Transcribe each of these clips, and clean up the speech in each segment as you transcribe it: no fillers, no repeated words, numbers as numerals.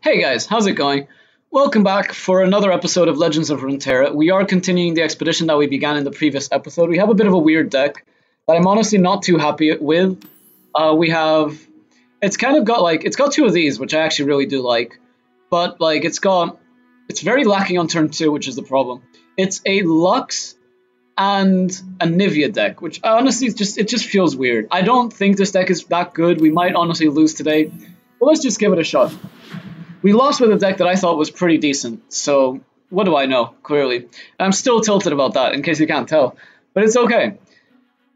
Hey guys, how's it going? Welcome back for another episode of Legends of Runeterra. We are continuing the expedition that we began in the previous episode. We have a bit of a weird deck that I'm honestly not too happy with. It's got two of these, which I actually really do like, but it's very lacking on turn 2, which is the problem. It's a Lux and Anivia deck, which honestly it just feels weird. I don't think this deck is that good. We might honestly lose today, but let's just give it a shot. We lost with a deck that I thought was pretty decent, so what do I know, clearly. I'm still tilted about that, in case you can't tell, but it's okay.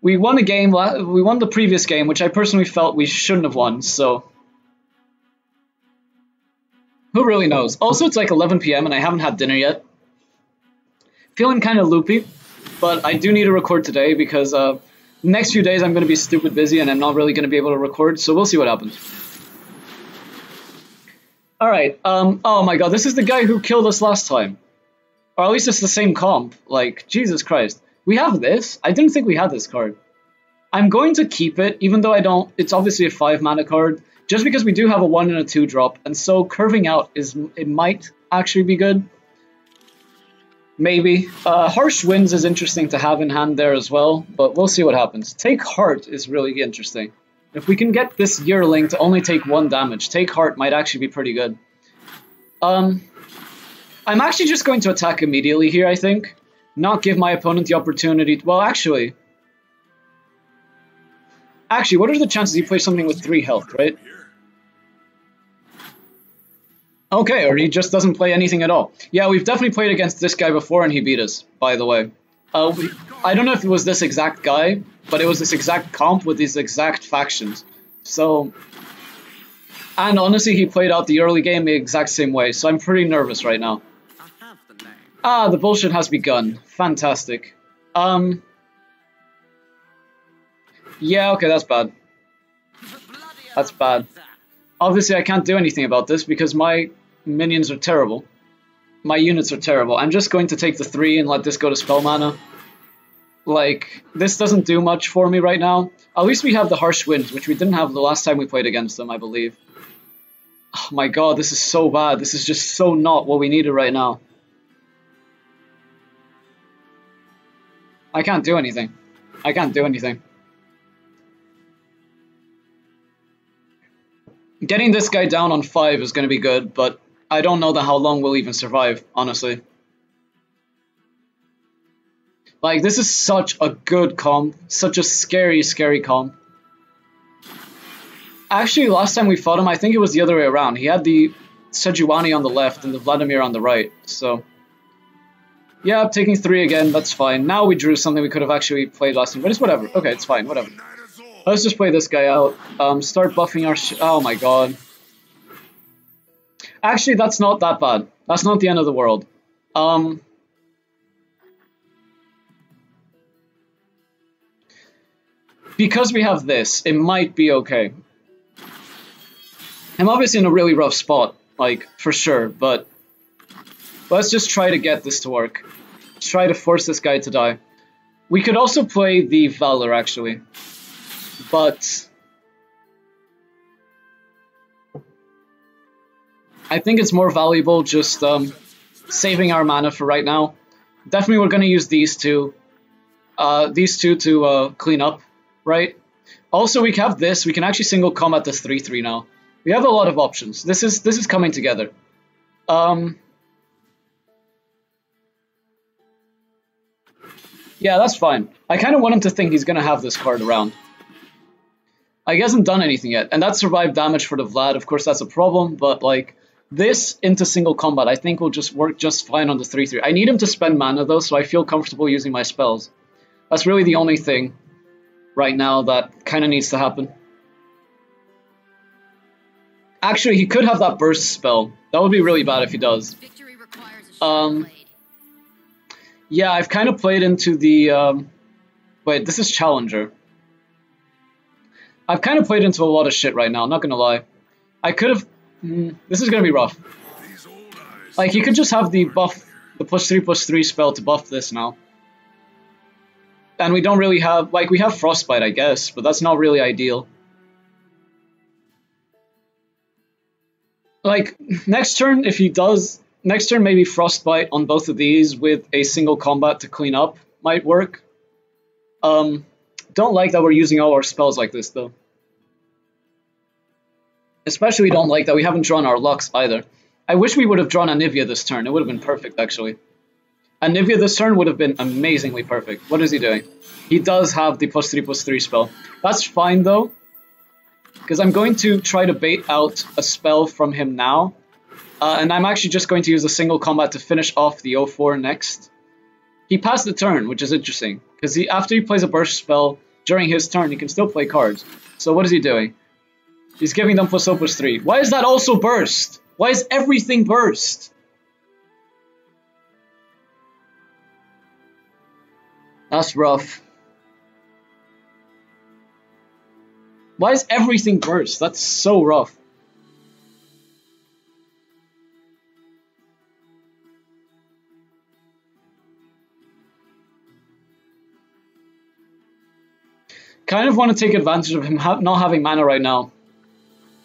We won a game, we won the previous game, which I personally felt we shouldn't have won, so who really knows. Also, it's like 11 PM and I haven't had dinner yet. Feeling kind of loopy, but I do need to record today because the next few days I'm going to be stupid busy and I'm not really going to be able to record, so we'll see what happens. Alright, oh my god, this is the guy who killed us last time. Or at least it's the same comp. Like, Jesus Christ. We have this? I didn't think we had this card. I'm going to keep it, even though I don't. It's obviously a 5 mana card, just because we do have a 1 and a 2 drop, and so curving out it might actually be good. Maybe. Harsh Winds is interesting to have in hand there as well, but we'll see what happens. Take Heart is really interesting. If we can get this Yearling to only take 1 damage, Take Heart might actually be pretty good. I'm actually just going to attack immediately here, I think. Not give my opponent the opportunity to, well, actually, what are the chances he plays something with 3 health, right? Okay, or he just doesn't play anything at all. Yeah, we've definitely played against this guy before and he beat us, by the way. I don't know if it was this exact guy, but it was this exact comp with these exact factions. So, and honestly, he played out the early game the exact same way, so I'm pretty nervous right now. Ah, the bullshit has begun. Fantastic. Yeah, okay, that's bad. That's bad. Obviously, I can't do anything about this because my minions are terrible. My units are terrible. I'm just going to take the 3 and let this go to spell mana. Like, this doesn't do much for me right now. At least we have the Harsh Winds, which we didn't have the last time we played against them, I believe. Oh my god, this is so bad. This is just so not what we needed right now. I can't do anything. I can't do anything. Getting this guy down on 5 is going to be good, but I don't know how long we'll even survive, honestly. Like, this is such a good comp. Such a scary, scary comp. Actually, last time we fought him, I think it was the other way around. He had the Sejuani on the left and the Vladimir on the right, so... Yeah, taking 3 again, that's fine. Now we drew something we could have actually played last time, but it's whatever. Okay, it's fine, whatever. Let's just play this guy out. Start buffing our oh my god. Actually, that's not that bad. That's not the end of the world. Because we have this, it might be okay. I'm obviously in a really rough spot, like, for sure, but let's just try to get this to work. Let's try to force this guy to die. We could also play the Valor, actually. But I think it's more valuable just saving our mana for right now. Definitely we're going to use these two to clean up, right? Also, we have this. We can actually single combat this 3/3 now. We have a lot of options. This is coming together. Yeah, that's fine. I kind of want him to think he's going to have this card around. He hasn't done anything yet, and that survived damage for the Vlad. Of course, that's a problem, but like this into single combat, I think will just work just fine on the 3/3. I need him to spend mana though, so I feel comfortable using my spells. That's really the only thing right now that kind of needs to happen. Actually, he could have that burst spell. That would be really bad if he does. Yeah, I've kind of played into the wait, this is Challenger. I've kind of played into a lot of shit right now, not gonna lie. I could have... this is gonna be rough. Like, he could just have the buff, the +3/+3 spell to buff this now. And we don't really have... Like, we have Frostbite, I guess, but that's not really ideal. Like, next turn, if he does... Next turn, maybe Frostbite on both of these with a single combat to clean up might work. Don't like that we're using all our spells like this, though. Especially don't like that we haven't drawn our Lux either. I wish we would have drawn Anivia this turn. It would have been perfect, actually. Anivia this turn would have been amazingly perfect. What is he doing? He does have the +3/+3 spell. That's fine, though, because I'm going to try to bait out a spell from him now. And I'm actually just going to use a single combat to finish off the 0-4 next. He passed the turn, which is interesting, because after he plays a burst spell during his turn, he can still play cards. So what is he doing? He's giving them +0/+3. Why is that also burst? Why is everything burst? That's rough. Why is everything burst? That's so rough. Kind of want to take advantage of him not having mana right now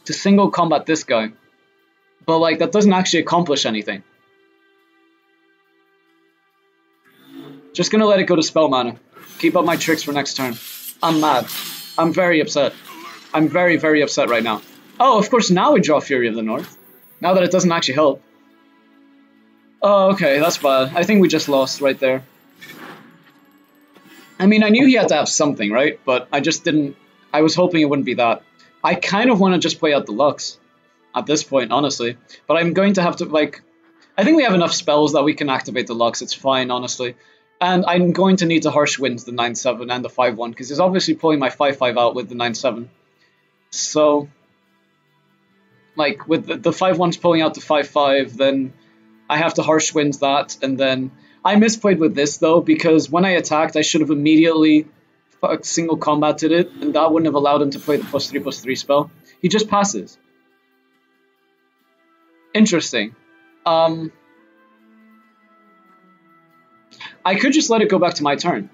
to single combat this guy. But like, that doesn't actually accomplish anything. Just gonna let it go to spell mana. Keep up my tricks for next turn. I'm mad. I'm very upset. I'm very, very upset right now. Oh, of course, now we draw Fury of the North. Now that it doesn't actually help. Oh, okay, that's bad. I think we just lost right there. I mean, I knew he had to have something, right? But I just didn't... I was hoping it wouldn't be that. I kind of want to just play out the Lux at this point, honestly. But I'm going to have to, like... I think we have enough spells that we can activate the Lux. It's fine, honestly. And I'm going to need to Harsh Winds the 9/7 and the 5/1, because he's obviously pulling my 5/5 out with the 9/7. So, like, with the 5/1's pulling out the 5/5, then I have to Harsh Winds that, and then... I misplayed with this, though, because when I attacked, I should have immediately single combated it, and that wouldn't have allowed him to play the +3/+3 spell. He just passes. Interesting. I could just let it go back to my turn.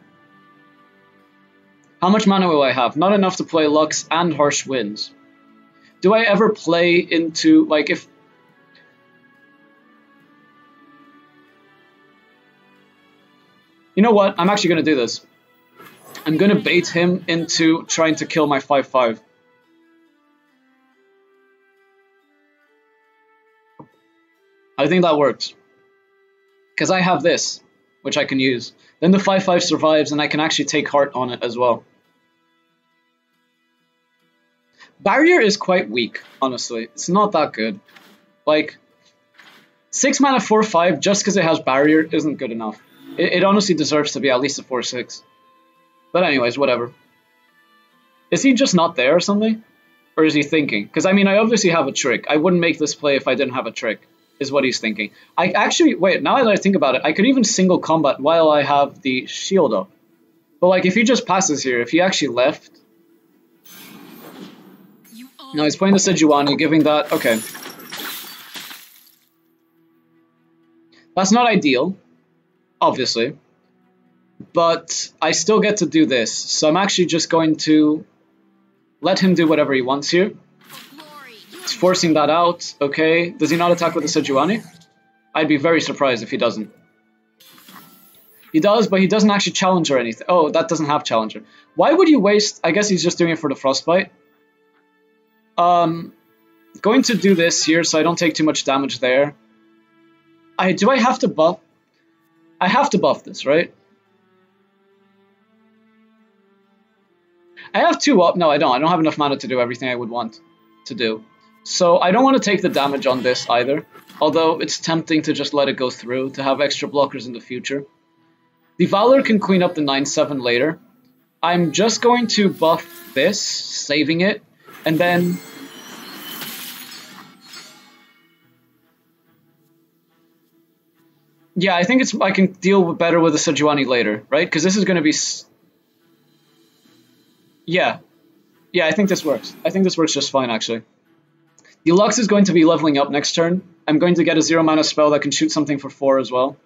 How much mana will I have? Not enough to play Lux and Harsh Winds. Do I ever play into, like, if... You know what? I'm actually going to do this. I'm going to bait him into trying to kill my 5/5. I think that works. Because I have this, which I can use. Then the 5/5 survives, and I can actually take heart on it as well. Barrier is quite weak, honestly. It's not that good. Like, 6 mana 4/5 just because it has barrier isn't good enough. It honestly deserves to be at least a 4/6. But anyways, whatever. Is he just not there or something? Or is he thinking? Because I mean, I obviously have a trick. I wouldn't make this play if I didn't have a trick, is what he's thinking. I actually, wait, now that I think about it, I could even single combat while I have the shield up. But like, if he just passes here, if he actually left... No, he's playing the Sejuani, giving that... Okay. That's not ideal, obviously. But I still get to do this. So I'm actually just going to let him do whatever he wants here. He's forcing that out. Okay. Does he not attack with the Sejuani? I'd be very surprised if he doesn't. He does, but he doesn't actually challenge or anything. Oh, that doesn't have challenger. Why would you waste... I guess he's just doing it for the Frostbite. Going to do this here so I don't take too much damage there. Do I have to buff? I have to buff this, right? I have 2 up. No, I don't. I don't have enough mana to do everything I would want to do. So I don't want to take the damage on this either. Although it's tempting to just let it go through to have extra blockers in the future. The Valor can clean up the 9/7 later. I'm just going to buff this, saving it, and then... Yeah, I think I can deal better with the Sejuani later, right? Because this is going to be... Yeah. Yeah, I think this works. I think this works just fine, actually. The Lux is going to be leveling up next turn. I'm going to get a 0 mana spell that can shoot something for 4 as well.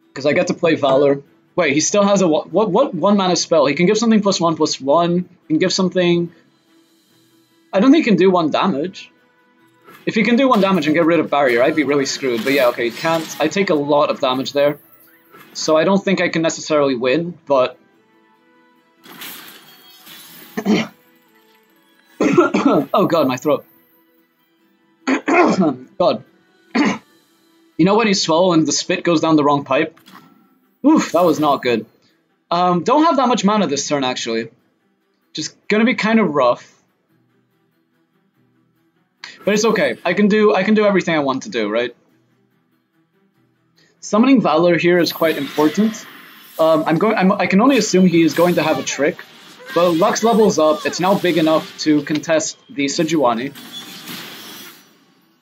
Because I get to play Valor. Wait, he still has a... What 1 mana spell? He can give something +1/+1. He can give something... I don't think he can do 1 damage. If he can do 1 damage and get rid of barrier, I'd be really screwed. But yeah, okay, he can't. I take a lot of damage there. So I don't think I can necessarily win, but... Oh god, my throat. God. You know when you swallow and the spit goes down the wrong pipe? Oof, that was not good. Don't have that much mana this turn, actually. Just gonna be kind of rough. But it's okay. I can do everything I want to do, right? Summoning Valor here is quite important. I can only assume he is going to have a trick. But Lux levels up. It's now big enough to contest the Sejuani.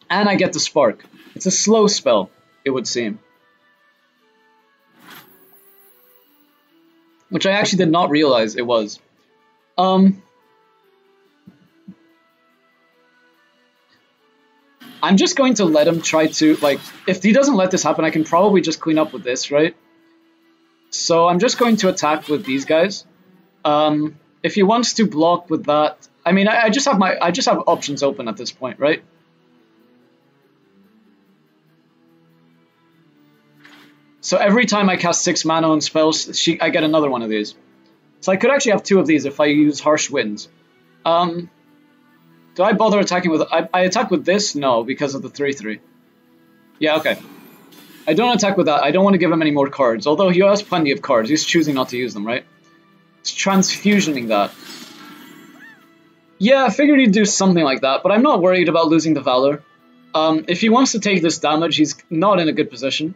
And I get the Spark. It's a slow spell, it would seem. Which I actually did not realize it was. I'm just going to let him try to, like, if he doesn't let this happen, I can probably just clean up with this, right? So I'm just going to attack with these guys. If he wants to block with that, I mean, I just have options open at this point, right? So every time I cast 6 mana on spells, I get another one of these. So I could actually have 2 of these if I use Harsh Winds. Do I bother attacking with... I attack with this? No, because of the 3/3. Yeah, okay. I don't attack with that. I don't want to give him any more cards. Although he has plenty of cards. He's choosing not to use them, right? It's transfusioning that. Yeah, I figured he'd do something like that, but I'm not worried about losing the Valor. If he wants to take this damage, he's not in a good position.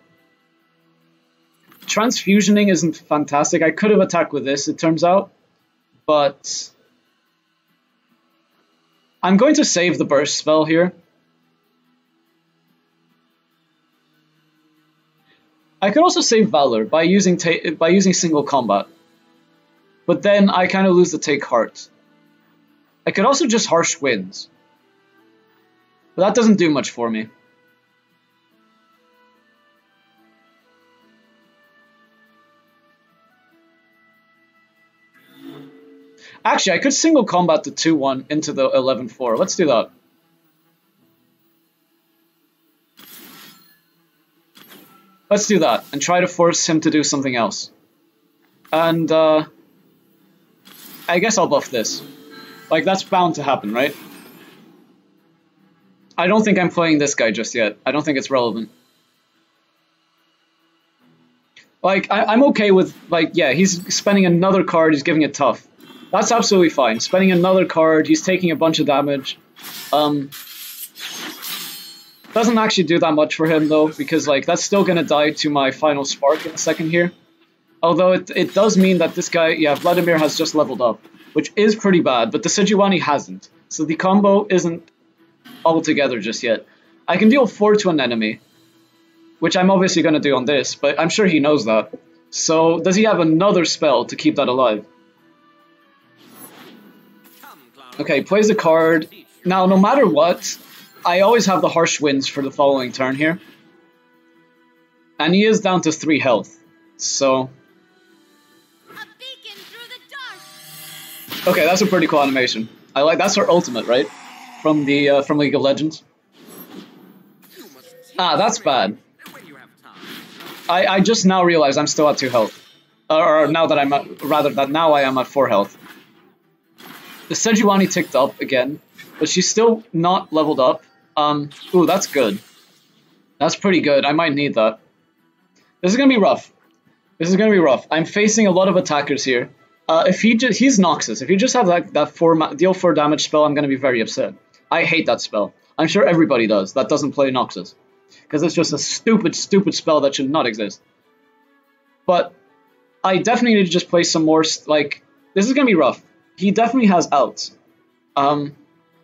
Transfusioning isn't fantastic. I could have attacked with this, it turns out. But... I'm going to save the burst spell here. I could also save Valor by using single combat. But then I kind of lose the take heart. I could also just Harsh Winds. But that doesn't do much for me. Actually, I could single combat the 2/1 into the 11/4. Let's do that. Let's do that, and try to force him to do something else. And, I guess I'll buff this. Like, that's bound to happen, right? I don't think I'm playing this guy just yet. I don't think it's relevant. Like, I'm okay with, like, yeah, he's spending another card, he's giving it tough. That's absolutely fine. Spending another card, he's taking a bunch of damage. Doesn't actually do that much for him, though, because, like, that's still gonna die to my final Spark in a second here. Although it does mean that this guy, yeah, Vladimir has just leveled up, which is pretty bad, but the Sejuani hasn't. So the combo isn't all together just yet. I can deal 4 to an enemy, which I'm obviously going to do on this, but I'm sure he knows that. So does he have another spell to keep that alive? Okay, plays a card. Now, no matter what, I always have the Harsh Winds for the following turn here. And he is down to 3 health, so... Okay, that's a pretty cool animation. I like that's her ultimate, right? From the from League of Legends. Ah, that's bad. I just now realized I'm still at 2 health. Or now that I'm at, now I am at 4 health. The Sejuani ticked up again, but she's still not leveled up. Ooh, that's good. That's pretty good. I might need that. This is gonna be rough. This is gonna be rough. I'm facing a lot of attackers here. If he's Noxus. If you just have that deal 4 damage spell, I'm gonna be very upset. I hate that spell. I'm sure everybody does that doesn't play Noxus, because it's just a stupid spell that should not exist. But I definitely need to just play some more. Like, this is gonna be rough. He definitely has outs.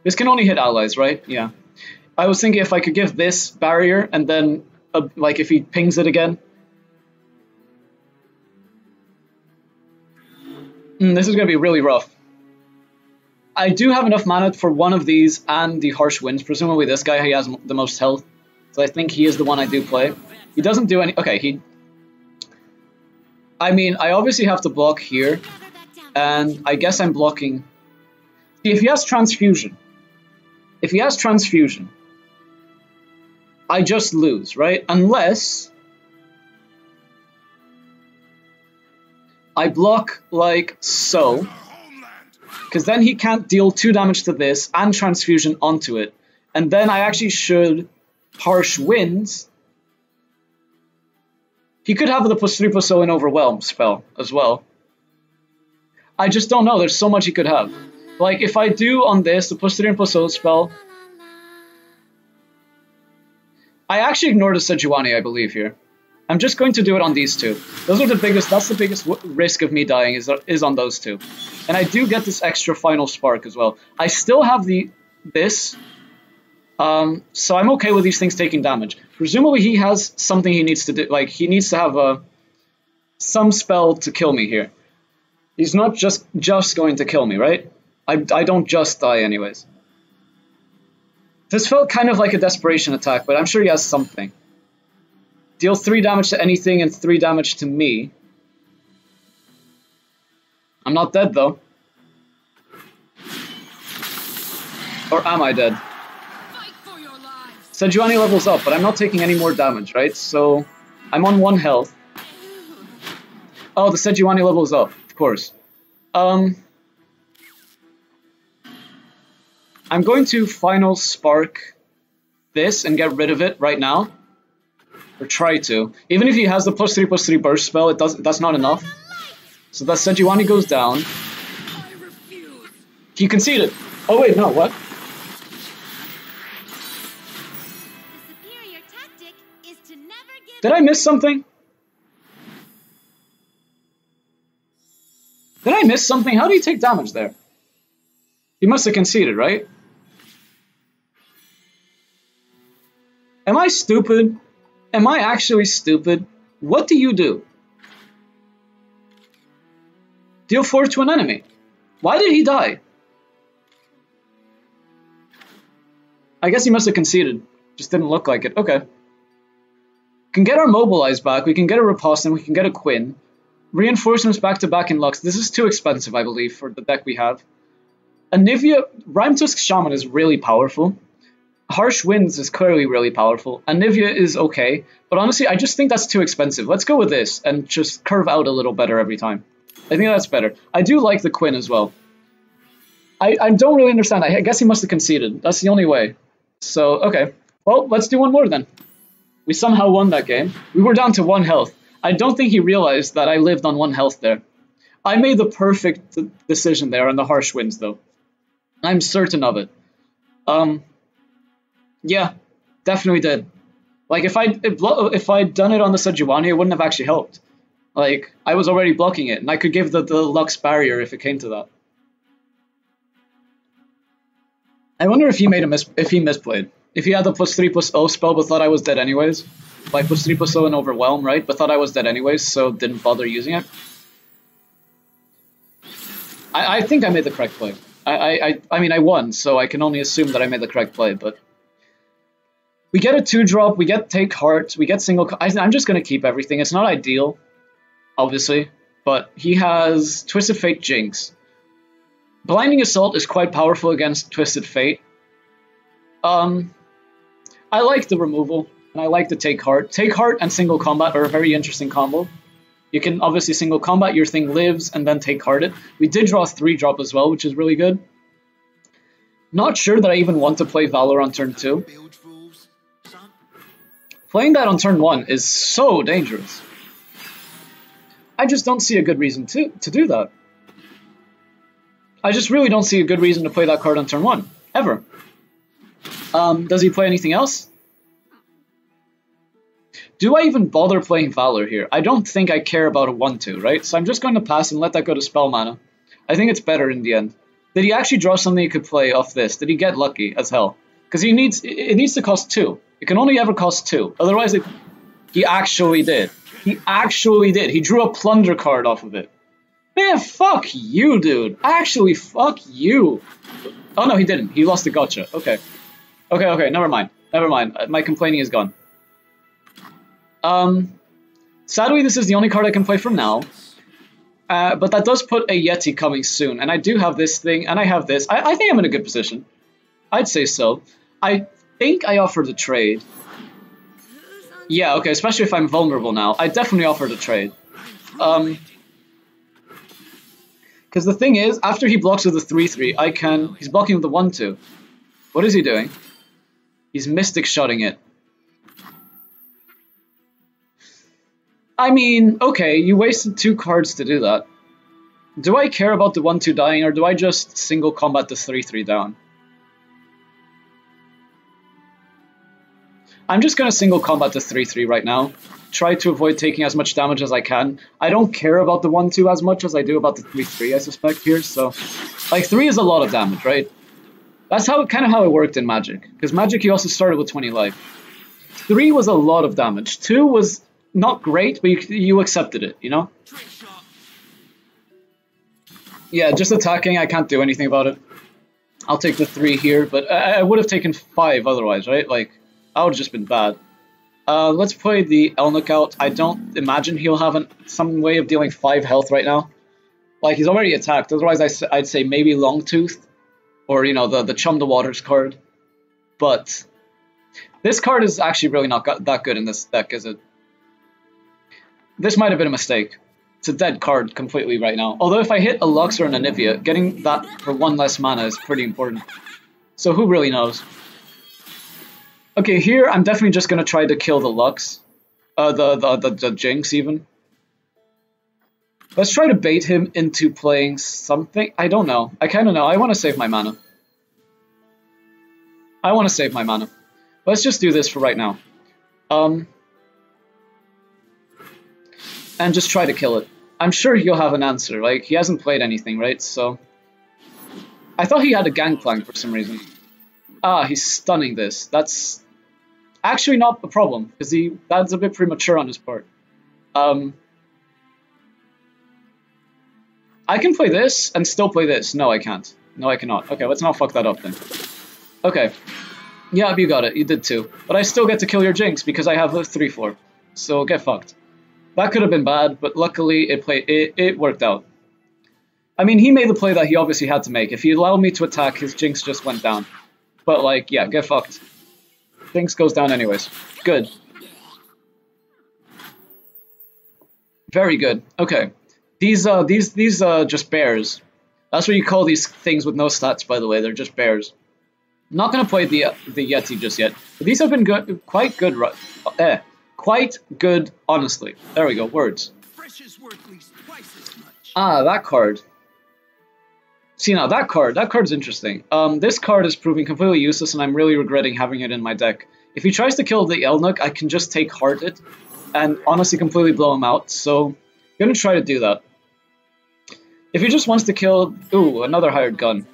This can only hit allies, right? Yeah. I was thinking if I could give this barrier and then like if he pings it again. This is going to be really rough. I do have enough mana for one of these and the Harsh Winds. Presumably this guy, he has the most health. So I think he is the one I do play. He doesn't do any... Okay, I mean, I obviously have to block here. And I guess I'm blocking... See, if he has Transfusion, If he has Transfusion, I just lose, right? Unless I block like so, because then he can't deal 2 damage to this and Transfusion onto it. And then I actually should Harsh Winds. He could have the +3/+0 and Overwhelm spell as well. I just don't know, there's so much he could have. Like, if I do on this, the +3 and +0 spell... I actually ignored the Sejuani, I believe, here. I'm just going to do it on these two. Those are the biggest, that's the biggest risk of me dying, is on those two. And I do get this extra final spark as well. I still have this, so I'm okay with these things taking damage. Presumably he has something he needs to do, like he needs to have some spell to kill me here. He's not just going to kill me, right? I don't just die anyways. This felt kind of like a desperation attack, but I'm sure he has something. Deal 3 damage to anything and 3 damage to me. I'm not dead though. Or am I dead? Sejuani levels up, but I'm not taking any more damage, right? So I'm on 1 health. Oh, the Sejuani levels up, of course. I'm going to final spark this and get rid of it right now. Or try to. Even if he has the +3/+3 burst spell, that's not enough. So that Sejuani goes down. He conceded. Oh wait, no, what? Did I miss something? Did I miss something? How do you take damage there? He must have conceded, right? Am I stupid? Am I actually stupid? What do you do? Deal 4 to an enemy. Why did he die? I guess he must have conceded. Just didn't look like it. Okay. We can get our Mobilize back. We can get a Riposte and we can get a Quinn. Reinforcements back-to-back in Lux. This is too expensive, I believe, for the deck we have. Anivia, Rhymetusk Shaman is really powerful. Harsh Winds is clearly really powerful. Anivia is okay, but honestly, I just think that's too expensive. Let's go with this and just curve out a little better every time. I think that's better. I do like the Quinn as well. I don't really understand. I guess he must have conceded. That's the only way. So, okay. Well, let's do one more then. We somehow won that game. We were down to 1 health. I don't think he realized that I lived on 1 health there. I made the perfect decision there on the Harsh Winds, though. I'm certain of it. Yeah, definitely did. Like, if I'd done it on the Sejuani, it wouldn't have actually helped. Like, I was already blocking it, and I could give the Lux barrier if it came to that. I wonder if he made if he misplayed. If he had the +3/+0 spell but thought I was dead anyways. Like, +3/+0 and Overwhelm, right? But thought I was dead anyways, so didn't bother using it. I think I made the correct play. I mean, I won, so I can only assume that I made the correct play, but... We get a 2-drop, we get Take Heart, we get single... I'm just going to keep everything. It's not ideal, obviously, but he has Twisted Fate Jinx. Blinding Assault is quite powerful against Twisted Fate. I like the removal, and I like the Take Heart. Take Heart and single combat are a very interesting combo. You can obviously single combat, your thing lives, and then Take Heart it. We did draw a 3-drop as well, which is really good. Not sure that I even want to play Valor on turn 2. Playing that on turn 1 is so dangerous. I just don't see a good reason to do that. I just really don't see a good reason to play that card on turn 1, ever. Does he play anything else? Do I even bother playing Valor here? I don't think I care about a 1-2, right? So I'm just going to pass and let that go to spell mana. I think it's better in the end. Did he actually draw something he could play off this? Did he get lucky as hell? Because it needs to cost 2. It can only ever cost 2. Otherwise, he actually did. He actually did. He drew a Plunder card off of it. Man, fuck you, dude. Actually, fuck you. Oh, no, he didn't. He lost the gotcha. Okay. Okay, never mind. Never mind. My complaining is gone. Sadly, this is the only card I can play for now. But that does put a Yeti coming soon. And I do have this thing, and I have this. I think I'm in a good position. I'd say so. I think I offered a trade. Yeah, okay, especially if I'm vulnerable now. I definitely offered a trade. Because the thing is, after he blocks with the 3-3, I can... He's blocking with the 1-2. What is he doing? He's Mystic Shotting it. I mean, okay, you wasted 2 cards to do that. Do I care about the 1-2 dying, or do I just single combat the 3-3 down? I'm just going to single combat the 3-3 right now. Try to avoid taking as much damage as I can. I don't care about the 1-2 as much as I do about the 3-3, I suspect, here, so... Like, 3 is a lot of damage, right? That's kind of how it worked in Magic. Because Magic, you also started with 20 life. 3 was a lot of damage. 2 was not great, but you accepted it, you know? Yeah, just attacking, I can't do anything about it. I'll take the 3 here, but I would have taken 5 otherwise, right? Like, that would have just been bad. Let's play the Elnuck out. I don't imagine he'll have some way of dealing 5 health right now. Like, he's already attacked. Otherwise, I'd say maybe Longtooth. Or, you know, the Chum the Waters card. But this card is actually really not that good in this deck, is it? This might have been a mistake. It's a dead card completely right now. Although if I hit a Lux or an Anivia, getting that for 1 less mana is pretty important. So who really knows? Okay, here I'm definitely just going to try to kill the Lux. The Jinx even. Let's try to bait him into playing something. I don't know. I kind of know. I want to save my mana. Let's just do this for right now. And just try to kill it. I'm sure he'll have an answer. Like, he hasn't played anything, right? So... I thought he had a Gangplank for some reason. Ah, he's stunning this. That's actually not a problem, because that's a bit premature on his part. I can play this and still play this. No, I can't. No, I cannot. Okay, let's not fuck that up then. Okay. Yeah, you got it. You did too. But I still get to kill your Jinx because I have a 3-4. So get fucked. That could have been bad, but luckily it worked out. I mean, he made the play that he obviously had to make. If he allowed me to attack, his Jinx just went down. But like, yeah, get fucked. Jinx goes down anyways. Good. Very good. Okay. These just bears. That's what you call these things with no stats, by the way. They're just bears. I'm not gonna play the Yeti just yet. But these have been good, quite good. Quite good, honestly. There we go. Words. Ah, that card. See now, that card's interesting. This card is proving completely useless, and I'm really regretting having it in my deck. If he tries to kill the Elnuck, I can just take Heart it, and honestly completely blow him out. So I'm gonna try to do that. If he just wants to kill... Ooh, another hired gun.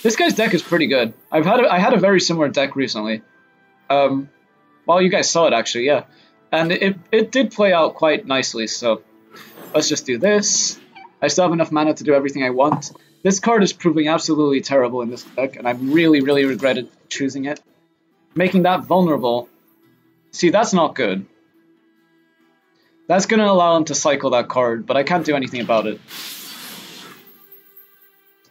This guy's deck is pretty good. I had a very similar deck recently. Well, you guys saw it actually, yeah. And it did play out quite nicely, so... Let's just do this. I still have enough mana to do everything I want. This card is proving absolutely terrible in this deck, and I'm really, really regretted choosing it. Making that vulnerable... See, that's not good. That's going to allow him to cycle that card, but I can't do anything about it.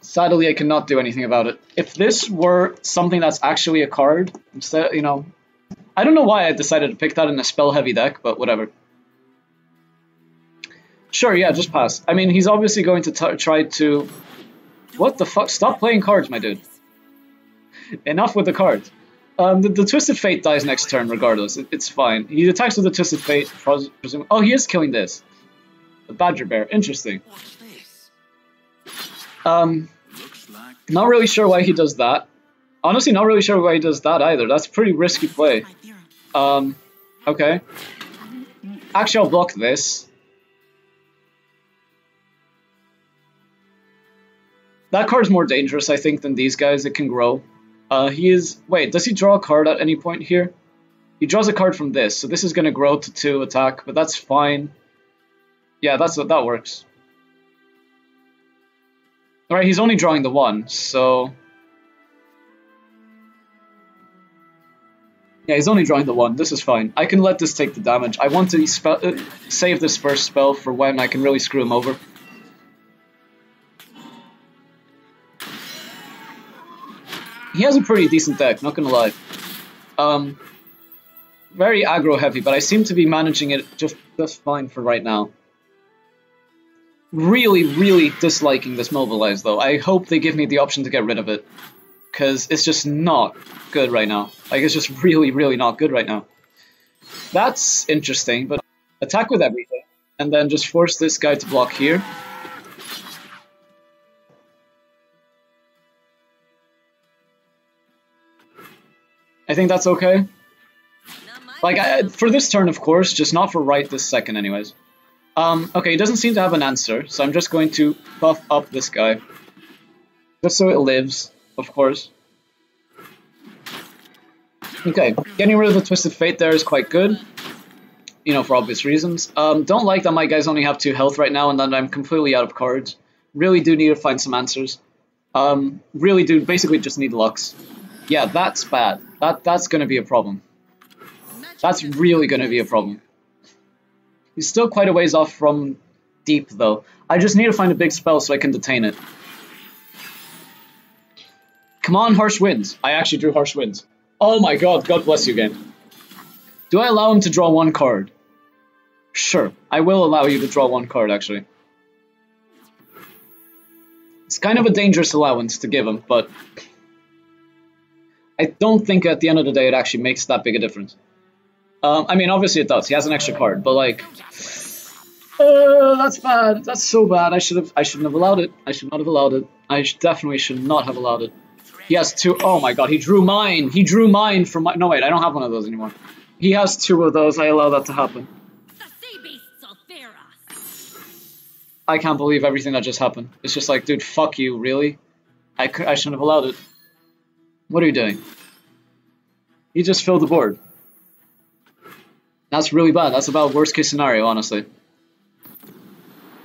Sadly, I cannot do anything about it. If this were something that's actually a card, instead, you know... I don't know why I decided to pick that in a spell-heavy deck, but whatever. Sure, yeah, just pass. I mean, he's obviously going to try to... What the fuck? Stop playing cards, my dude. Enough with the cards. The Twisted Fate dies next turn regardless. It's fine. He attacks with the Twisted Fate. Oh, he is killing this. The Badger Bear. Interesting. Not really sure why he does that. Honestly, not really sure why he does that either. That's a pretty risky play. Okay. Actually, I'll block this. That card's more dangerous, I think, than these guys. It can grow. He is... Wait, does he draw a card at any point here? He draws a card from this, so this is going to grow to 2 attack, but that's fine. Yeah, that works. Alright, he's only drawing the 1, so... Yeah, he's only drawing the 1. This is fine. I can let this take the damage. I want to save this first spell for when I can really screw him over. He has a pretty decent deck, not gonna lie. Very aggro heavy, but I seem to be managing it just fine for right now. Really disliking this Mobilize though. I hope they give me the option to get rid of it. Because it's just not good right now. Like, it's just really not good right now. That's interesting, but attack with everything. And then just force this guy to block here. I think that's okay. Like, for this turn, of course, just not for right this second anyways. Okay, he doesn't seem to have an answer, so I'm just going to buff up this guy. Just so it lives, of course. Okay, getting rid of the Twisted Fate there is quite good. You know, for obvious reasons. Don't like that my guys only have 2 health right now and that I'm completely out of cards. Really do need to find some answers. Really do basically just need Lux. Yeah, that's bad. That's gonna be a problem. That's really gonna be a problem. He's still quite a ways off from deep though. I just need to find a big spell so I can detain it. Come on, Harsh Winds. I actually drew Harsh Winds. Oh my god, God bless you, game. Do I allow him to draw 1 card? Sure, I will allow you to draw 1 card, actually. It's kind of a dangerous allowance to give him, but I don't think at the end of the day it actually makes that big a difference. I mean, obviously it does. He has an extra card, but like, that's bad. That's so bad. I shouldn't have allowed it. I should not have allowed it. I definitely should not have allowed it. He has 2. Oh my god, he drew mine. He drew mine from my. No wait, I don't have one of those anymore. He has 2 of those. I allow that to happen. I can't believe everything that just happened. It's just like, dude, fuck you, really? I shouldn't have allowed it. What are you doing? You just filled the board. That's really bad. That's about worst case scenario, honestly.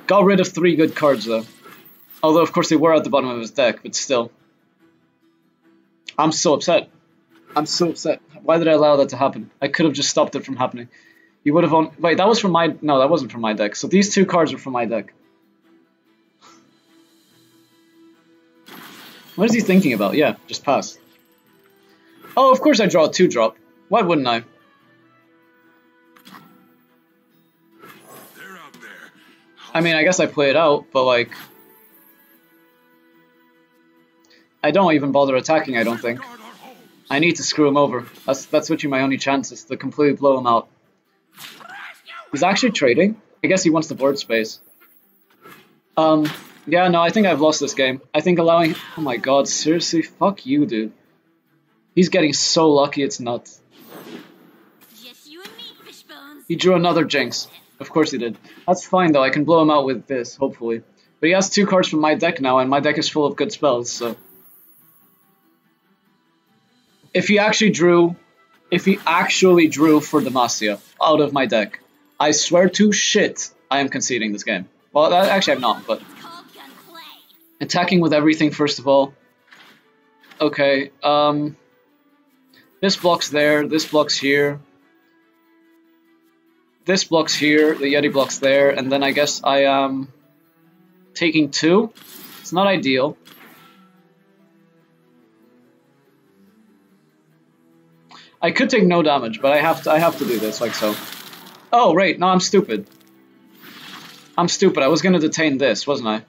Got rid of 3 good cards, though. Although, of course, they were at the bottom of his deck, but still. I'm so upset. I'm so upset. Why did I allow that to happen? I could have just stopped it from happening. You would have owned... Wait, that was from my... No, that wasn't from my deck. So these 2 cards were from my deck. What is he thinking about? Yeah, just pass. Oh, of course I draw a 2-drop. Why wouldn't I? I mean, I guess I play it out, but like... I don't even bother attacking, I don't think. I need to screw him over. That's literally my only chance, is to completely blow him out. He's actually trading. I guess he wants the board space. Yeah, no, I think I've lost this game. I think allowing... Oh my god, seriously? Fuck you, dude. He's getting so lucky, it's nuts. He drew another Jinx. Of course he did. That's fine, though. I can blow him out with this, hopefully. But he has 2 cards from my deck now, and my deck is full of good spells, so... If he actually drew for Demacia out of my deck, I swear to shit, I am conceding this game. Well, actually I'm not, but... Attacking with everything, first of all. Okay, this blocks there, this blocks here. This blocks here, the Yeti blocks there, and then I guess I am taking 2. It's not ideal. I could take no damage, but I have to do this, like so. Oh, right, no, I'm stupid. I'm stupid, I was gonna detain this, wasn't I?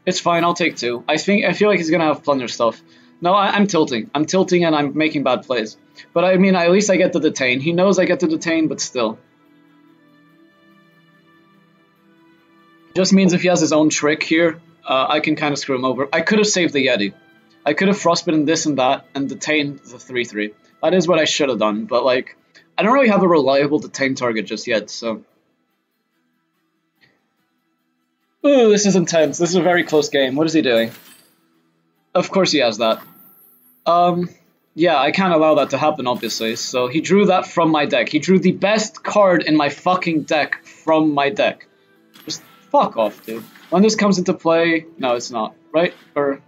It's fine, I'll take 2. I feel like he's gonna have plunder stuff. No, I'm tilting. I'm tilting and I'm making bad plays. But I mean, at least I get to detain. He knows I get to detain, but still. Just means if he has his own trick here, I can kind of screw him over. I could have saved the Yeti. I could have frostbitten this and that and detained the 3-3. That is what I should have done, but like, I don't really have a reliable detain target just yet, so... Ooh, this is intense. This is a very close game. What is he doing? Of course he has that. Yeah, I can't allow that to happen, obviously. So he drew that from my deck. He drew the best card in my fucking deck from my deck. Just fuck off, dude. When this comes into play... No, it's not. Right? Or...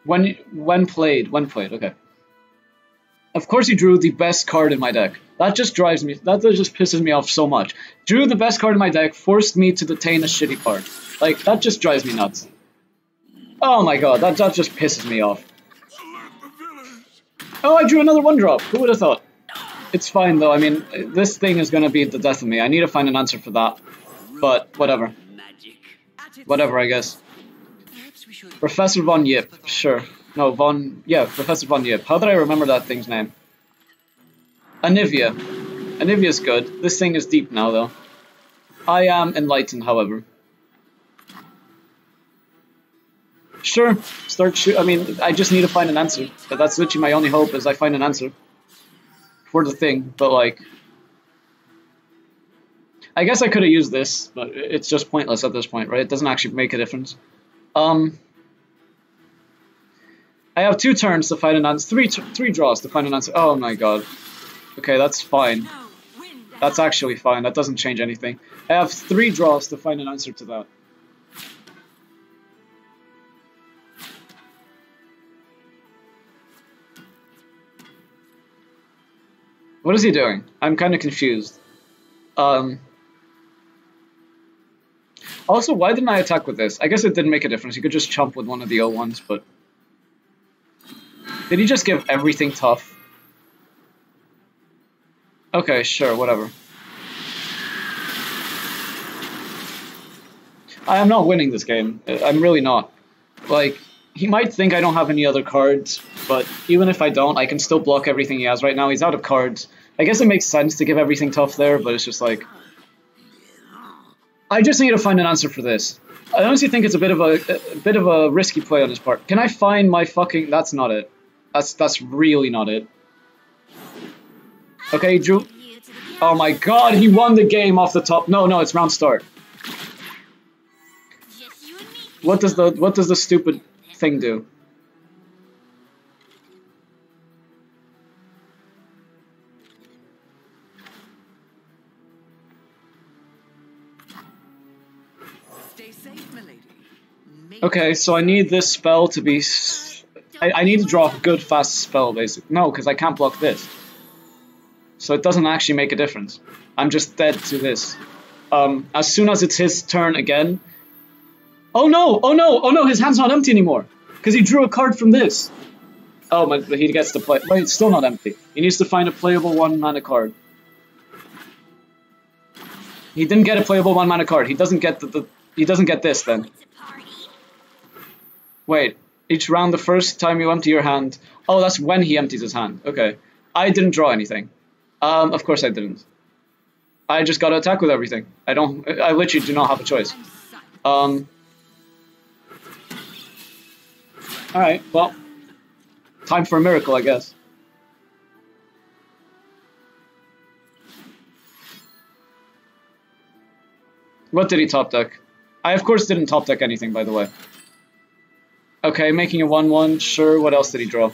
When played, okay. Of course he drew the best card in my deck. That just drives me... That just pisses me off so much. Drew the best card in my deck, forced me to detain a shitty card. Like, that just drives me nuts. Oh my god, that just pisses me off. Oh, I drew another 1-drop. Who would have thought? It's fine though, I mean, this thing is gonna be the death of me. I need to find an answer for that. But, whatever. Whatever, I guess. Professor Von Yip, sure. No, Professor Von Yip. How did I remember that thing's name? Anivia. Anivia's good. This thing is deep now, though. I am enlightened, however. Sure, I mean, I just need to find an answer. But that's literally my only hope, is I find an answer. For the thing, but like... I guess I could have used this, but it's just pointless at this point, right? It doesn't actually make a difference. I have 2 turns to find an answer, 3 draws to find an answer. Oh my god. Okay, that's fine. That's actually fine, that doesn't change anything. I have 3 draws to find an answer to that. What is he doing? I'm kind of confused. Also, why didn't I attack with this? I guess it didn't make a difference. You could just chump with one of the O1s, but... Did he just give everything tough? Okay, sure, whatever. I am not winning this game. I'm really not. Like, he might think I don't have any other cards, but even if I don't, I can still block everything he has right now. He's out of cards. I guess it makes sense to give everything tough there, but it's just like... I just need to find an answer for this. I honestly think it's a bit of a risky play on his part. Can I find my fucking... That's not it. That's really not it. Okay, he drew... Oh my god, he won the game off the top. No, it's round start. What does the stupid thing do? Okay, so I need this spell to be... I need to draw a good, fast spell, basically. No, because I can't block this. So it doesn't actually make a difference. I'm just dead to this. As soon as it's his turn again... Oh no, his hand's not empty anymore! Because he drew a card from this. Oh, but he gets to play... Wait, it's still not empty. He needs to find a playable 1-mana card. He didn't get a playable 1-mana card. He doesn't get he doesn't get this, then. Wait, each round the first time you empty your hand... Oh, that's when he empties his hand. Okay. I didn't draw anything. Of course I didn't. I just gotta attack with everything. I literally do not have a choice. Alright, well. Time for a miracle, I guess. What did he top deck? I, of course, didn't top deck anything, by the way. Okay, making a 1-1, sure. What else did he draw?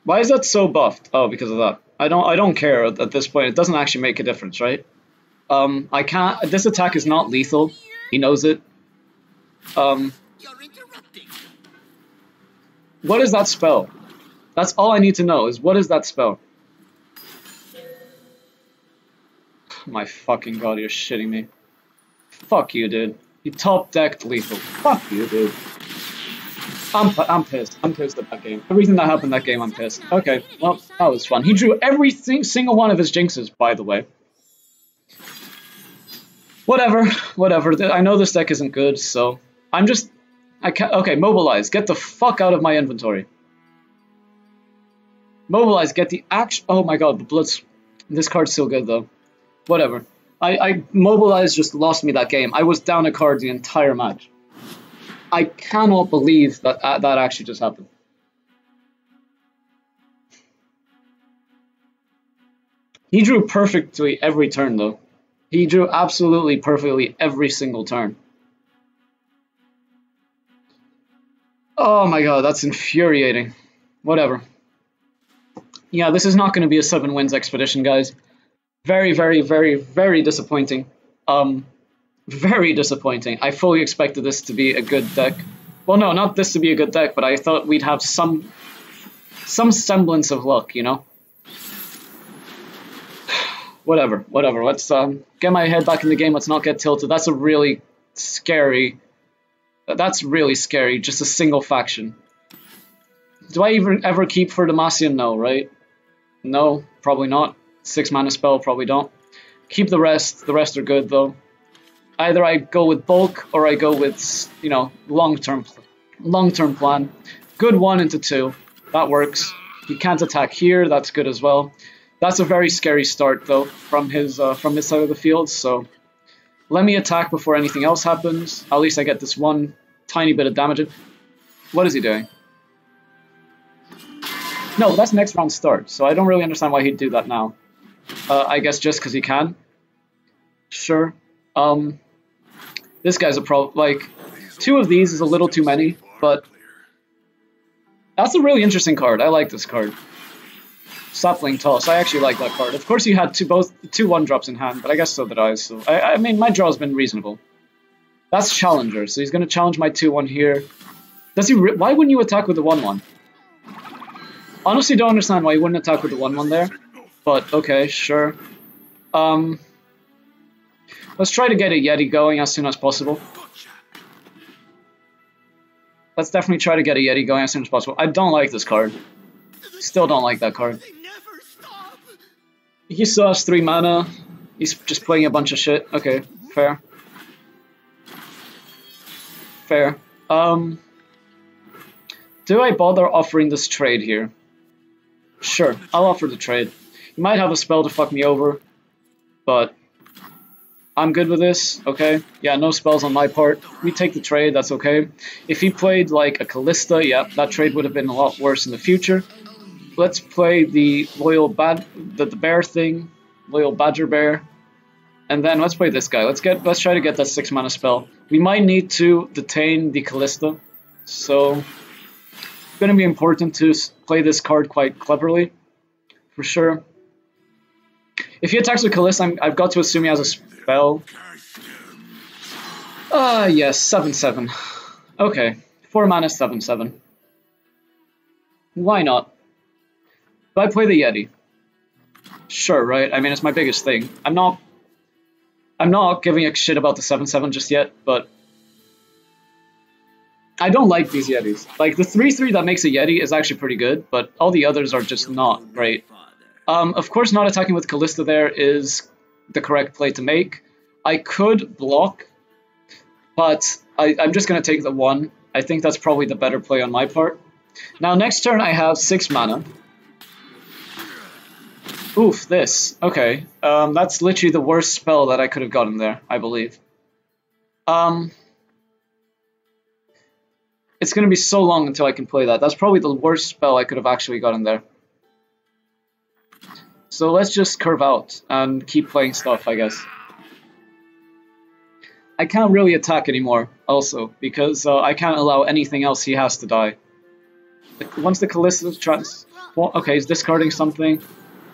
Why is that so buffed? Oh, because of that. I don't care at this point. It doesn't actually make a difference, right? I can't... This attack is not lethal. He knows it. What is that spell? That's all I need to know, is what is that spell? My fucking god, you're shitting me. Fuck you, dude. You top-decked lethal. Fuck you, dude. I'm pissed. I'm pissed at that game. Everything that happened that game, I'm pissed. Okay, well, that was fun. He drew every single one of his jinxes, by the way. Whatever. I know this deck isn't good, so... Okay, Mobilize. Get the fuck out of my inventory. Mobilize, get the action... Oh my god, the Blitz... This card's still good, though. Whatever. Mobilize just lost me that game. I was down a card the entire match. I cannot believe that that actually just happened. He drew perfectly every turn, though. He drew absolutely perfectly every single turn. Oh my god, that's infuriating. Whatever. Yeah, this is not going to be a 7 wins expedition, guys. Very, very, very, very disappointing. Very disappointing. I fully expected this to be a good deck. Well, no, not this to be a good deck, but I thought we'd have some semblance of luck, you know? Whatever. Let's get my head back in the game. Let's not get tilted. That's a really scary That's really scary, just a single faction. Do I even ever keep for Demacia? No, right? No, probably not. 6 mana spell, probably don't. Keep the rest are good though. Either I go with bulk or I go with, you know, long-term plan. Good 1 into 2, that works. He can't attack here, that's good as well. That's a very scary start though from his side of the field, so let me attack before anything else happens. At least I get this one tiny bit of damage. What is he doing? No, that's next round start, so I don't really understand why he'd do that now. I guess just because he can. Sure. This guy's a problem. Like, 2 of these is a little too many, but that's a really interesting card. I like this card. Sapling Toss. I actually like that card. Of course, he had two 1-drops in hand, but I guess so did I. So I mean, my draw's been reasonable. That's Challenger, so he's going to challenge my 2-1 here. Does he? Why wouldn't you attack with the 1-1? Honestly, don't understand why he wouldn't attack with the 1-1 there. But okay, sure. Let's try to get a Yeti going as soon as possible. Let's definitely try to get a Yeti going as soon as possible. I don't like this card. Still don't like that card. He still has 3 mana. He's just playing a bunch of shit. Okay, fair. Fair. Do I bother offering this trade here? Sure, I'll offer the trade. He might have a spell to fuck me over, but I'm good with this, okay? Yeah, no spells on my part. We take the trade, that's okay. If he played like a Callista, yeah, that trade would have been a lot worse in the future. Let's play the the bear thing, loyal badger bear, and then let's play this guy. Let's try to get that 6 mana spell. We might need to detain the Callista, so it's going to be important to play this card quite cleverly, for sure. If he attacks with Callista, I've got to assume he has a spell. Yes, 7/7. Okay, 4 mana 7/7. Why not? Do I play the Yeti? Sure, right? I mean, it's my biggest thing. I'm not giving a shit about the 7/7 just yet, but I don't like these Yetis. Like, the 3/3 that makes a Yeti is actually pretty good, but all the others are just not great. Of course, not attacking with Callista there is the correct play to make. I could block, but I'm just going to take the 1. I think that's probably the better play on my part. Now, next turn I have 6 mana. Oof, this. Okay. That's literally the worst spell that I could have gotten there, I believe. It's going to be so long until I can play that. That's probably the worst spell I could have actually gotten there. So let's just curve out and keep playing stuff, I guess. I can't really attack anymore, also, because I can't allow anything else he has to die. Once the Callista okay, he's discarding something.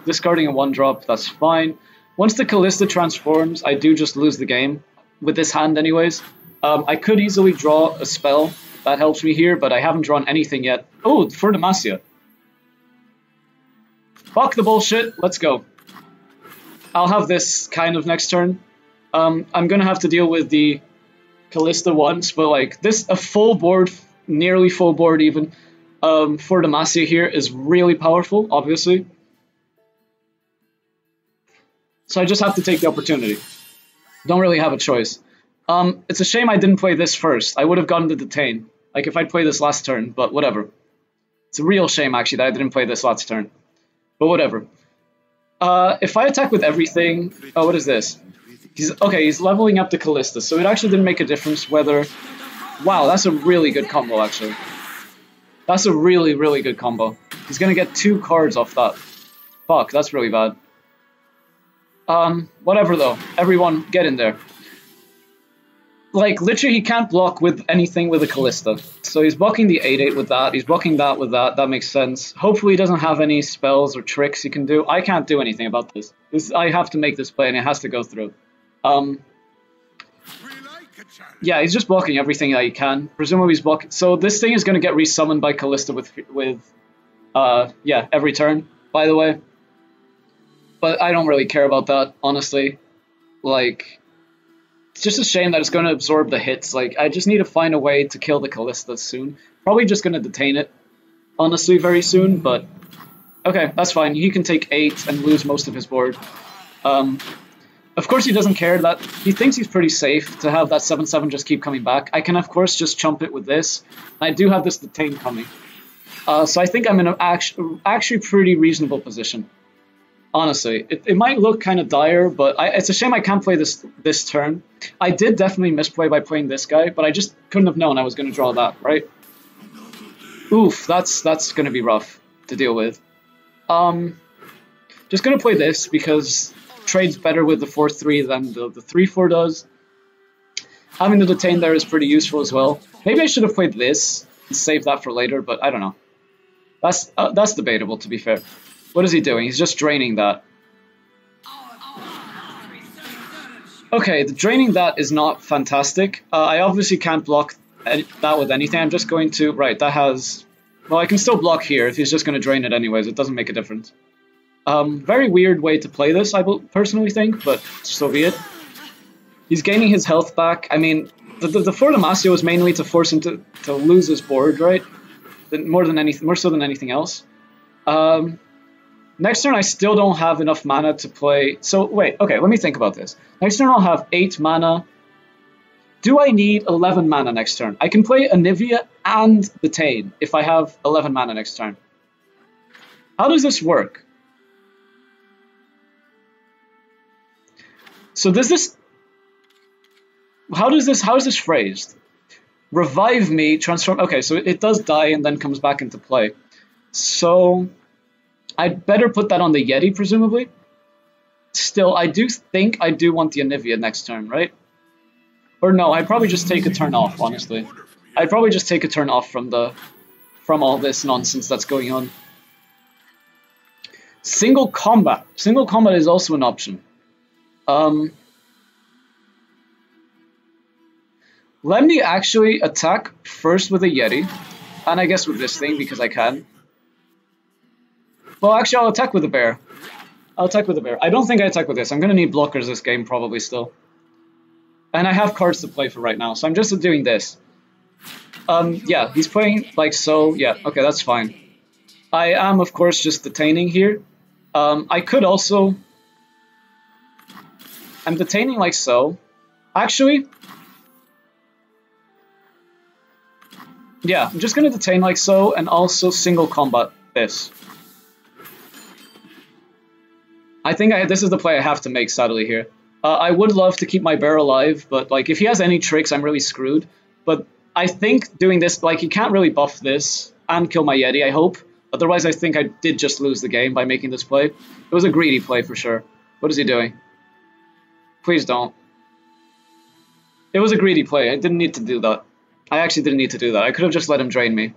Discarding a 1-drop, that's fine. Once the Callista transforms, I do just lose the game. With this hand anyways. I could easily draw a spell. That helps me here, but I haven't drawn anything yet. Oh, for Demacia. Fuck the bullshit, let's go. I'll have this kind of next turn. I'm gonna have to deal with the Callista once, but like this, a full board, nearly full board even, for Demacia here is really powerful, obviously. So I just have to take the opportunity. Don't really have a choice. It's a shame I didn't play this first. I would have gotten the detain. Like if I'd played this last turn, but whatever. It's a real shame actually that I didn't play this last turn. But whatever. If I attack with everything... Oh, what is this? He's leveling up the Callista, so it actually didn't make a difference whether... Wow, that's a really good combo actually. That's a really, really good combo. He's gonna get 2 cards off that. Fuck, that's really bad. Whatever though. Everyone, get in there. Like, literally he can't block with anything with a Callista. So he's blocking the 8/8 with that, he's blocking that with that, that makes sense. Hopefully he doesn't have any spells or tricks he can do. I can't do anything about this. I have to make this play and it has to go through. Yeah, he's just blocking everything that he can. Presumably he's blocking... So this thing is going to get resummoned by Callista yeah, every turn, by the way. But I don't really care about that, honestly. Like... It's just a shame that it's going to absorb the hits. Like, I just need to find a way to kill the Callista soon. Probably just going to detain it, honestly, very soon, but... Okay, that's fine. He can take 8 and lose most of his board. Of course he doesn't care that... He thinks he's pretty safe to have that 7-7 just keep coming back. I can, of course, just chump it with this. I do have this detain coming. So I think I'm in an actually pretty reasonable position. Honestly, it might look kind of dire, but it's a shame I can't play this turn. I did definitely misplay by playing this guy, but I just couldn't have known I was going to draw that, right? Oof, that's going to be rough to deal with. Just going to play this because trades better with the 4-3 than the 3-4 does. Having the detain there is pretty useful as well. Maybe I should have played this and saved that for later, but I don't know. That's debatable, to be fair. What is he doing? He's just draining that. Okay, the draining that is not fantastic. I obviously can't block that with anything. I'm just going to... Right, that has... Well, I can still block here if he's just going to drain it anyways. It doesn't make a difference. Very weird way to play this, I personally think, but so be it. He's gaining his health back. I mean, the For Damasio is mainly to force him to lose his board, right? More so than anything else. Next turn, I still don't have enough mana to play... So, wait, okay, let me think about this. Next turn, I'll have 8 mana. Do I need 11 mana next turn? I can play Anivia and Detain if I have 11 mana next turn. How does this work? So does this... How is this phrased? Revive me, transform... Okay, so it does die and then comes back into play. So... I'd better put that on the Yeti, presumably. Still, I do think I do want the Anivia next turn, right? Or no, I'd probably just take a turn off, honestly. I'd probably just take a turn off from all this nonsense that's going on. Single combat. Single combat is also an option. Let me actually attack first with a Yeti. And I guess with this thing, because I can. Well, actually, I'll attack with a bear. I'll attack with a bear. I don't think I attack with this. I'm going to need blockers this game, probably still. And I have cards to play for right now, so I'm just doing this. Yeah, he's playing like so. Yeah, okay, that's fine. I am, of course, just detaining here. I could also... I'm detaining like so. Actually... Yeah, I'm just going to detain like so, and also single combat this. I think this is the play I have to make, sadly, here. I would love to keep my bear alive, but like if he has any tricks, I'm really screwed. But I think doing this, like he can't really buff this and kill my Yeti, I hope. Otherwise, I think I did just lose the game by making this play. It was a greedy play for sure. What is he doing? Please don't. It was a greedy play. I didn't need to do that. I actually didn't need to do that. I could have just let him drain me.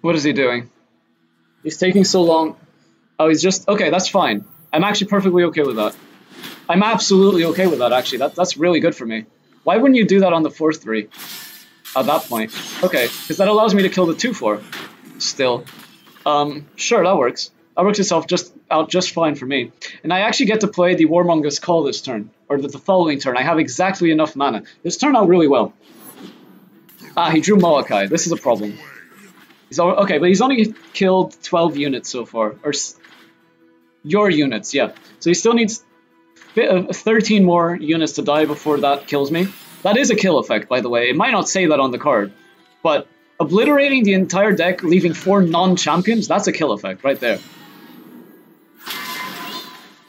What is he doing? He's taking so long. Oh, he's just... Okay, that's fine. I'm actually perfectly okay with that. I'm absolutely okay with that, actually. That's really good for me. Why wouldn't you do that on the 4-3 at that point? Okay, because that allows me to kill the 2-4 still. Sure, that works. That works itself out just fine for me. And I actually get to play the Warmonger's Call this turn, or the following turn. I have exactly enough mana. This turned out really well. Ah, he drew Moakai. This is a problem. Okay, but he's only killed 12 units so far. Or your units, yeah. So he still needs 13 more units to die before that kills me. That is a kill effect, by the way. It might not say that on the card. But obliterating the entire deck, leaving 4 non-champions, that's a kill effect right there.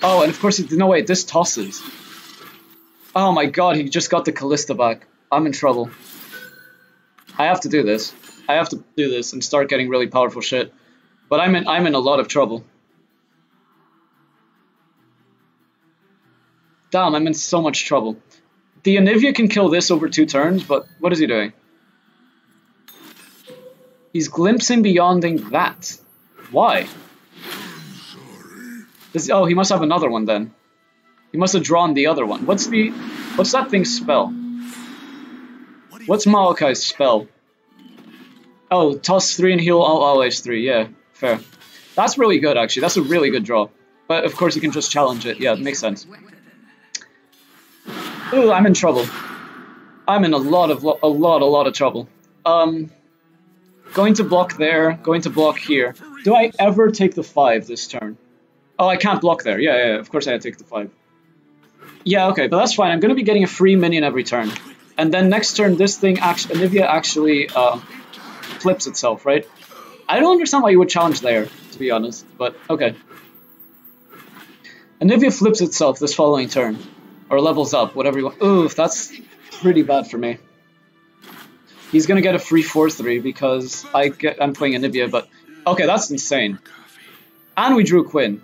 Oh, and of course, no wait, this tosses. Oh my god, he just got the Callista back. I'm in trouble. I have to do this. I have to do this and start getting really powerful shit. But I'm in a lot of trouble. Damn, I'm in so much trouble. The Anivia can kill this over 2 turns, but what is he doing? He's glimpsing beyonding that. Why? Oh, he must have another one then. He must have drawn the other one. What's that thing's spell? What's Maokai's spell? Oh, toss 3 and heal all allies 3. Yeah, fair. That's really good, actually. That's a really good draw. But of course, you can just challenge it. Yeah, it makes sense. Ooh, I'm in trouble. I'm in a lot of trouble. Going to block there, going to block here. Do I ever take the 5 this turn? Oh, I can't block there. Yeah, of course I take the 5. Yeah, okay, but that's fine. I'm going to be getting a free minion every turn. And then next turn, this thing, Anivia actually flips itself, right? I don't understand why you would challenge there, to be honest, but okay. Anivia flips itself this following turn. Or levels up, whatever you want. Ooh, that's pretty bad for me. He's going to get a free 4-3 because I'm playing Anivia, but... Okay, that's insane. And we drew Quinn.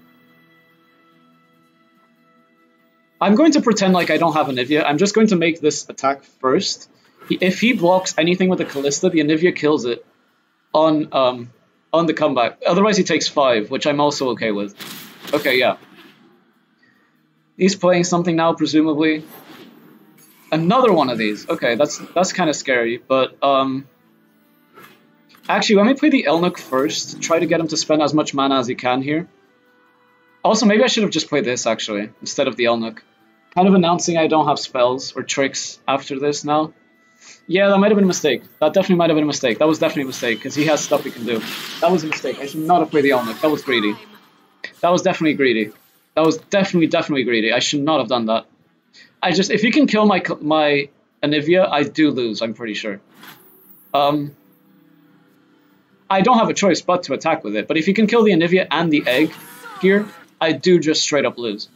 I'm going to pretend like I don't have Anivia. I'm just going to make this attack first. If he blocks anything with the Callista, the Anivia kills it on the comeback. Otherwise, he takes 5, which I'm also okay with. Okay, yeah. He's playing something now, presumably. Another one of these. Okay, that's kind of scary, but actually, let me play the Elnuk first. Try to get him to spend as much mana as he can here. Also, maybe I should have just played this, actually, instead of the Elnuk. Kind of announcing I don't have spells or tricks after this now. Yeah, that might have been a mistake. That definitely might have been a mistake. That was definitely a mistake, because he has stuff he can do. That was a mistake. I should not have played the Elnuk. That was greedy. That was definitely greedy. That was definitely greedy. I should not have done that. If you can kill my Anivia, I do lose, I'm pretty sure. I don't have a choice but to attack with it, but if you can kill the Anivia and the egg here, I do just straight up lose.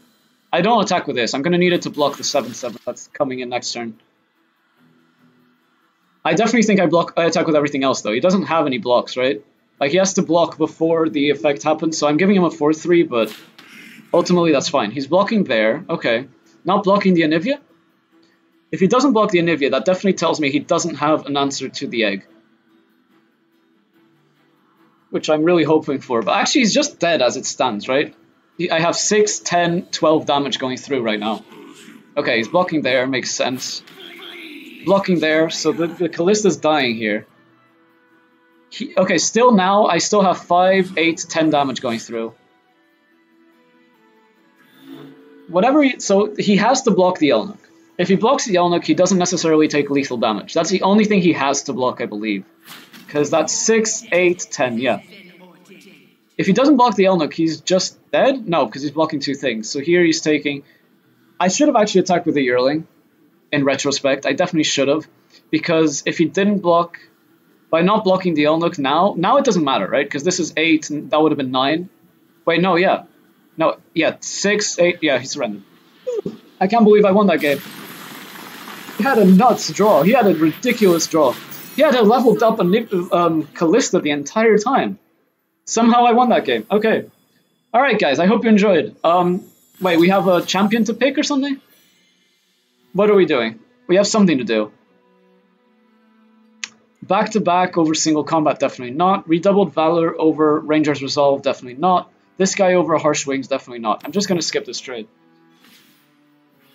I don't attack with this. I'm going to need it to block the 7/7 that's coming in next turn. I definitely think I attack with everything else, though. He doesn't have any blocks, right? Like, he has to block before the effect happens, so I'm giving him a 4-3, but ultimately that's fine. He's blocking there. Okay. Not blocking the Anivia? If he doesn't block the Anivia, that definitely tells me he doesn't have an answer to the egg. Which I'm really hoping for. But actually, he's just dead as it stands, right? I have 6, 10, 12 damage going through right now. Okay, he's blocking there, makes sense. Blocking there, so the Callista's dying here. Okay, still now, I still have 5, 8, 10 damage going through. So he has to block the Elnuk. If he blocks the Elnuk, he doesn't necessarily take lethal damage. That's the only thing he has to block, I believe. Because that's 6, 8, 10, yeah. If he doesn't block the Elnuk, he's just dead? No, because he's blocking 2 things. So here he's taking... I should have actually attacked with the Yearling, in retrospect. I definitely should have. Because if he didn't block... By not blocking the Elnuk now it doesn't matter, right? Because this is 8, and that would have been 9. Wait, no, yeah. No, yeah, 6, 8, yeah, he surrendered. I can't believe I won that game. He had a nuts draw. He had a ridiculous draw. He had a leveled up Callista the entire time. Somehow I won that game. Okay. Alright, guys, I hope you enjoyed. Wait, we have a champion to pick or something? What are we doing? We have something to do. Back-to-back over single combat, definitely not. Redoubled Valor over Ranger's Resolve, definitely not. This guy over Harsh Wings, definitely not. I'm just going to skip this trade.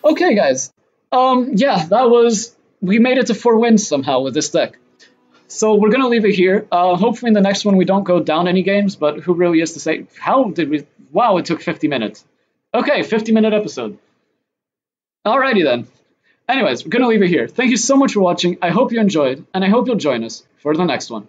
Okay, guys. Yeah, we made it to 4 wins somehow with this deck. So we're going to leave it here. Hopefully in the next one we don't go down any games, but who really is to say? How did we... Wow, it took 50 minutes. Okay, 50-minute episode. Alrighty then. Anyways, we're going to leave it here. Thank you so much for watching. I hope you enjoyed, and I hope you'll join us for the next one.